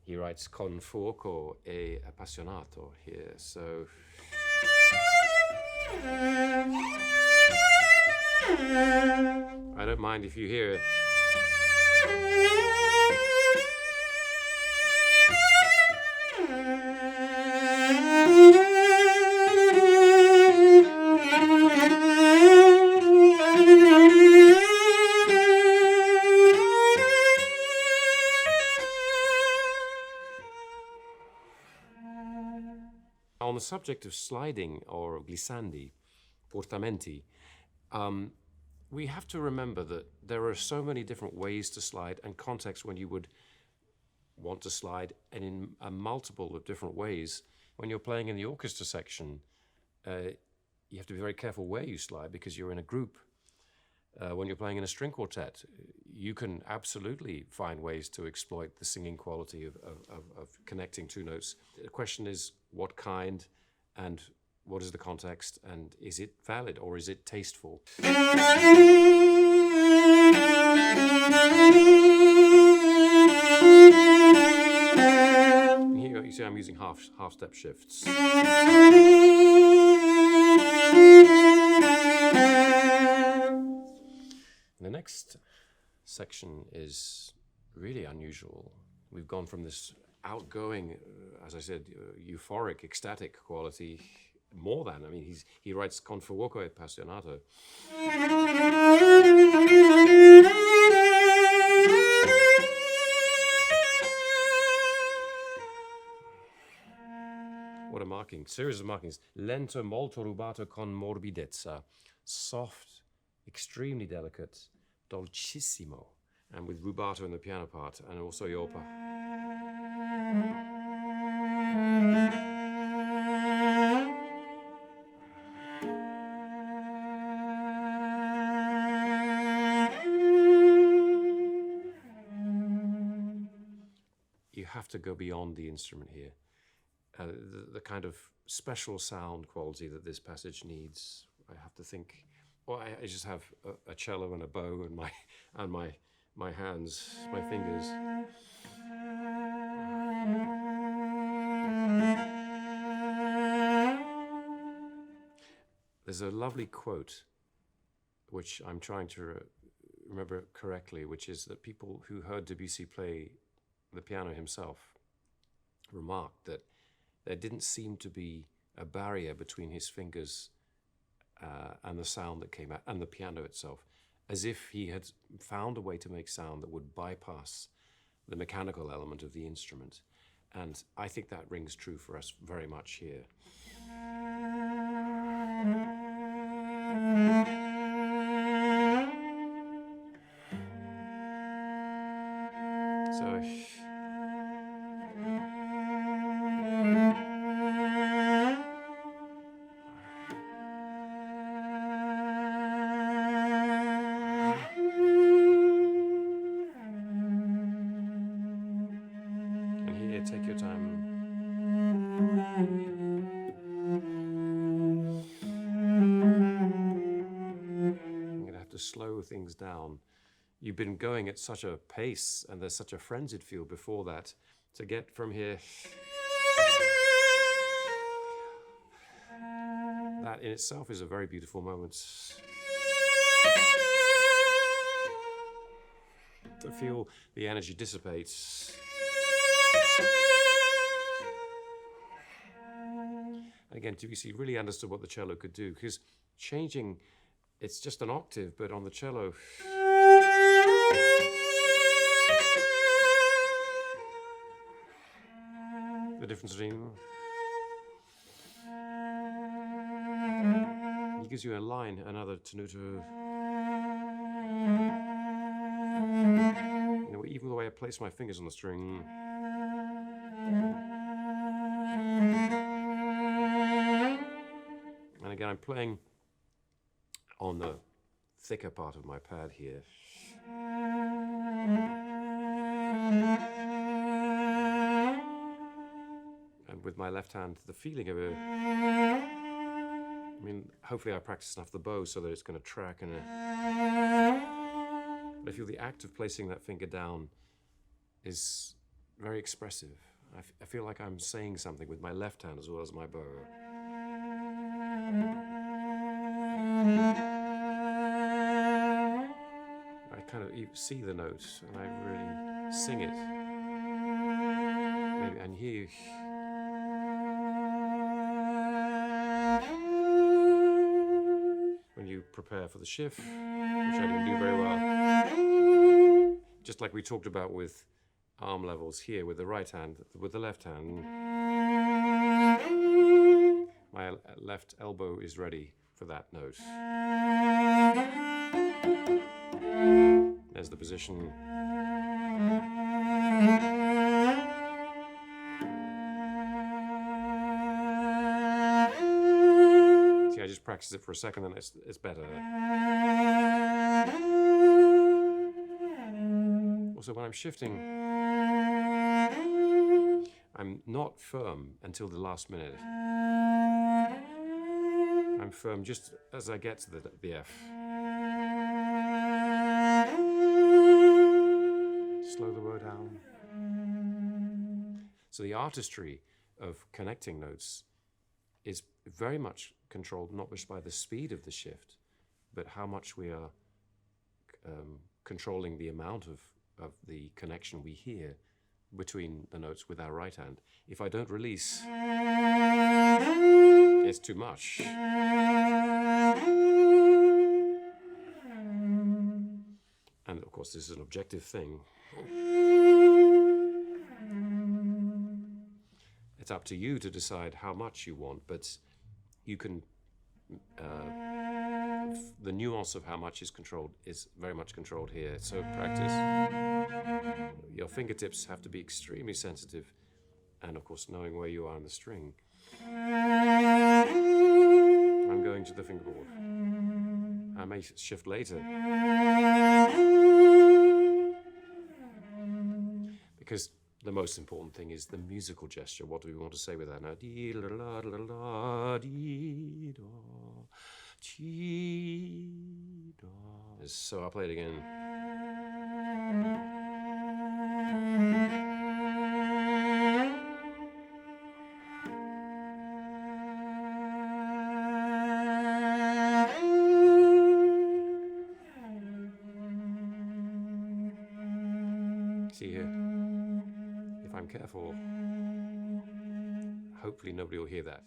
He writes con fuoco e appassionato here, so I don't mind if you hear on the subject of sliding or glissandi, portamenti. We have to remember that there are so many different ways to slide and contexts when you would want to slide, and in a multiple of different ways. When you're playing in the orchestra section, you have to be very careful where you slide because you're in a group. When you're playing in a string quartet, you can absolutely find ways to exploit the singing quality of connecting two notes. The question is what kind and what is the context, and is it valid or is it tasteful? Here you see I'm using half-step shifts. The next section is really unusual. We've gone from this outgoing, as I said, euphoric, ecstatic quality, more than, I mean, he writes con fuoco e appassionato. What a marking, series of markings. Lento, molto rubato con morbidezza. Soft, extremely delicate, dolcissimo, and with rubato in the piano part, and also yopa. You have to go beyond the instrument here. The kind of special sound quality that this passage needs, I have to think. Well, I just have a cello and a bow and my hands, my fingers. There's a lovely quote, which I'm trying to remember correctly, which is that people who heard Debussy play the piano himself remarked that there didn't seem to be a barrier between his fingers and the sound that came out, and the piano itself, as if he had found a way to make sound that would bypass the mechanical element of the instrument. And I think that rings true for us very much here. So take your time. I'm going to have to slow things down. You've been going at such a pace, and there's such a frenzied feel before that. To get from here, that in itself is a very beautiful moment. To feel the energy dissipates. And again, Debussy really understood what the cello could do, because changing, it's just an octave, but on the cello, the difference between, he gives you a line, another tenuto. You know, even the way I place my fingers on the string. And again, I'm playing on the thicker part of my pad here. And with my left hand, the feeling of it, I mean, hopefully I practice enough the bow so that it's going to track. But I feel the act of placing that finger down is very expressive. I feel like I'm saying something with my left hand as well as my bow. I kind of see the note and I really sing it. Maybe, and here when you prepare for the shift, which I didn't do very well. Just like we talked about with arm levels here with the right hand, with the left hand. My left elbow is ready for that note. There's the position. See, I just practice it for a second and it's better. Also, when I'm shifting, I'm not firm until the last minute. I'm firm just as I get to the F. Slow the bow down. So the artistry of connecting notes is very much controlled not just by the speed of the shift, but how much we are controlling the amount of the connection we hear between the notes with our right hand. If I don't release, it's too much. And of course, this is an objective thing. It's up to you to decide how much you want, but you can, the nuance of how much is controlled is very much controlled here. So practice. Your fingertips have to be extremely sensitive, and of course knowing where you are on the string. I'm going to the fingerboard. I may shift later. Because the most important thing is the musical gesture. What do we want to say with that now? So I'll play it again. See here, if I'm careful, hopefully nobody will hear that.